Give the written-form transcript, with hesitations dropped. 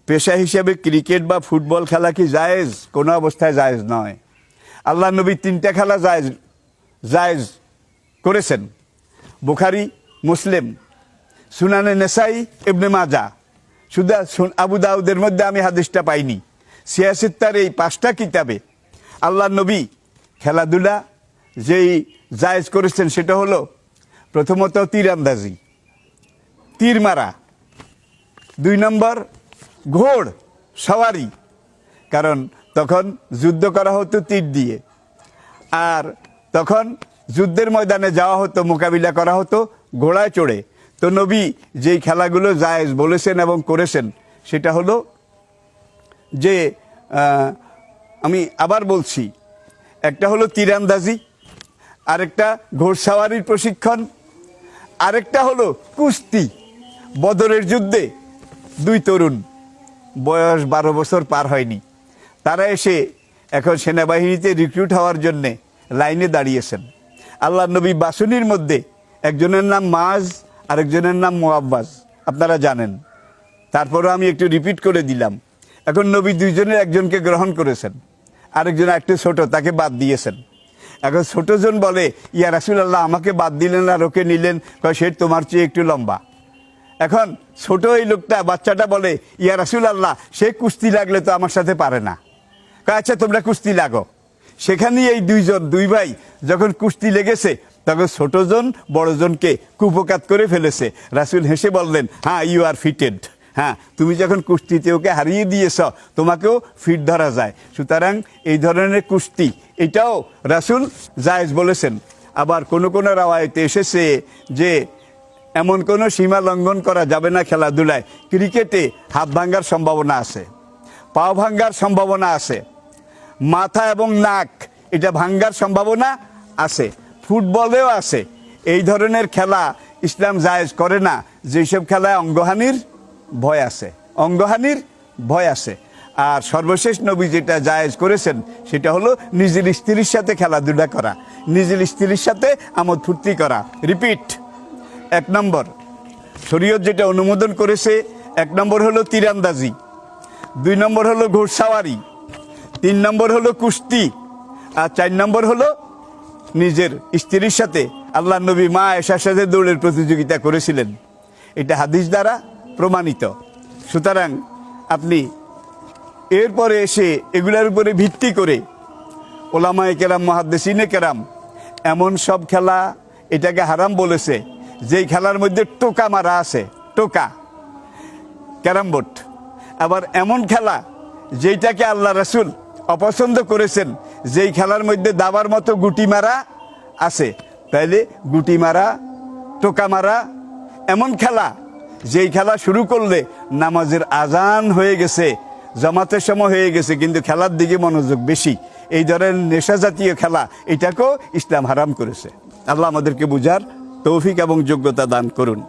পেশা হিসেবে ক্রিকেট বা ফুটবল খেলা কি জায়েজ? কোনো অবস্থায় জায়েজ নয়। আল্লাহ নবী 3টা খেলা জায়েজ করেছেন। বুখারী, মুসলিম, সুনানে নেসাই, ইবনে মাজা। শুধু আবু দাউদের মধ্যে আমি হাদিসটা পাইনি। সিয়াসিত্তার এই 5টা কিতাবে আল্লাহ নবী খেলাধুলা যেই জায়েজ করেছেন সেটা হলো প্রথমত তীরন্দাজি, তীর মারা। 2 নম্বর ঘোড় সওয়ারি, কারণ তখন যুদ্ধ করা হতো তীর দিয়ে, আর তখন যুদ্ধের ময়দানে যাওয়া হতো, মোকাবিলা করা হতো ঘোড়ায় চড়ে। তো নবী যেই খেলাগুলো জায়েজ বলেছেন এবং করেছেন সেটা হলো যে আমি আবার বলছি, একটা হলো তীরন্দাজি, আরেকটা ঘোড়সাওয়ারির প্রশিক্ষণ, আরেকটা হলো কুস্তি। বদরের যুদ্ধে 2 তরুণ, বয়স 12 বছর পার হয়নি, তারা এসে এখন সেনাবাহিনীতে রিক্রুট হওয়ার জন্যে লাইনে দাঁড়িয়েছেন। আল্লাহ নবী বাসুনির মধ্যে একজনের নাম মাজ, আরেকজনের নাম মুআব্বাজ, আপনারা জানেন। তারপরও আমি একটু রিপিট করে দিলাম। এখন নবী 2 জনের একজনকে গ্রহণ করেছেন, আরেকজন একটু ছোট, তাকে বাদ দিয়েছেন। এখন ছোটজন বলে, ইয়া রাসূলুল্লাহ, আমাকে বাদ দিলেন আর ওকে নিলেন, কয় সে তোমার চেয়ে একটু লম্বা। এখন ছোট এই লোকটা, বাচ্চাটা বলে, ইয়া রাসূলুল্লাহ, সে কুস্তি লাগলে তো আমার সাথে পারে না। কয় আচ্ছা তোমরা কুস্তি লাগো। সেখানেই এই 2 ভাই যখন কুস্তি লেগেছে, তখন ছোটজন বড়জনকে কুপকাত করে ফেলেছে। রাসূল হেসে বললেন, হ্যাঁ, ইউ আর ফিটেড। হ্যাঁ, তুমি যখন কুস্তিতে ওকে হারিয়ে দিয়েছ, তোমাকেও ফিট ধরা যায়। সুতরাং এই ধরনের কুস্তি এটাও রাসূল জায়েজ বলেছেন। আবার কোনো কোনো রাওয়ায়াতে এসেছে যে এমন কোনো সীমা লঙ্ঘন করা যাবে না খেলাধুলায়। ক্রিকেটে হাত ভাঙ্গার সম্ভাবনা আছে, পা ভাঙ্গার সম্ভাবনা আছে, মাথা এবং নাক এটা ভাঙ্গার সম্ভাবনা আছে, ফুটবলেও আছে। এই ধরনের খেলা ইসলাম জায়েজ করে না, যেসব খেলায় অঙ্গহানির ভয় আছে, অঙ্গহানির ভয় আছে। আর সর্বশেষ নবী যেটা জায়েজ করেছেন সেটা হলো নিজের স্ত্রীর সাথে খেলাধুলা করা, নিজের স্ত্রীর সাথে আমোদ ফুর্তি করা। রিপিট, 1 নম্বর শরীয়ত যেটা অনুমোদন করেছে, 1 নম্বর হলো তীরন্দাজি, 2 নম্বর হলো ঘোড়সাওয়ারি, 3 নম্বর হলো কুস্তি, আর 4 নম্বর হলো নিজের স্ত্রীর সাথে। আল্লাহ নবী মা আয়েশার সাথে দৌড়ের প্রতিযোগিতা করেছিলেন, এটা হাদিস দ্বারা প্রমাণিত। সুতরাং আপনি এরপরে এসে এগুলোর উপরে ভিত্তি করে ওলামায়ে কেরাম, মুহাদ্দিসিনে কেরাম এমন সব খেলা এটাকে হারাম বলেছে যেই খেলার মধ্যে টোকা মারা আছে, টোকা, ক্যারাম বোর্ড। আবার এমন খেলা যেইটাকে আল্লাহ রাসূল অপছন্দ করেছেন, যেই খেলার মধ্যে দাবার মতো গুটি মারা আছে। তাইলে গুটি মারা, টোকা মারা, এমন খেলা যেই খেলা শুরু করলে নামাজের আজান হয়ে গেছে, জামাতের সময় হয়ে গেছে, কিন্তু খেলার দিকে মনোযোগ বেশি, এই ধরনের নেশা জাতীয় খেলা, এটাকেও ইসলাম হারাম করেছে। আল্লাহ আমাদেরকে বুঝার তৌফিক এবং যোগ্যতা দান করুন।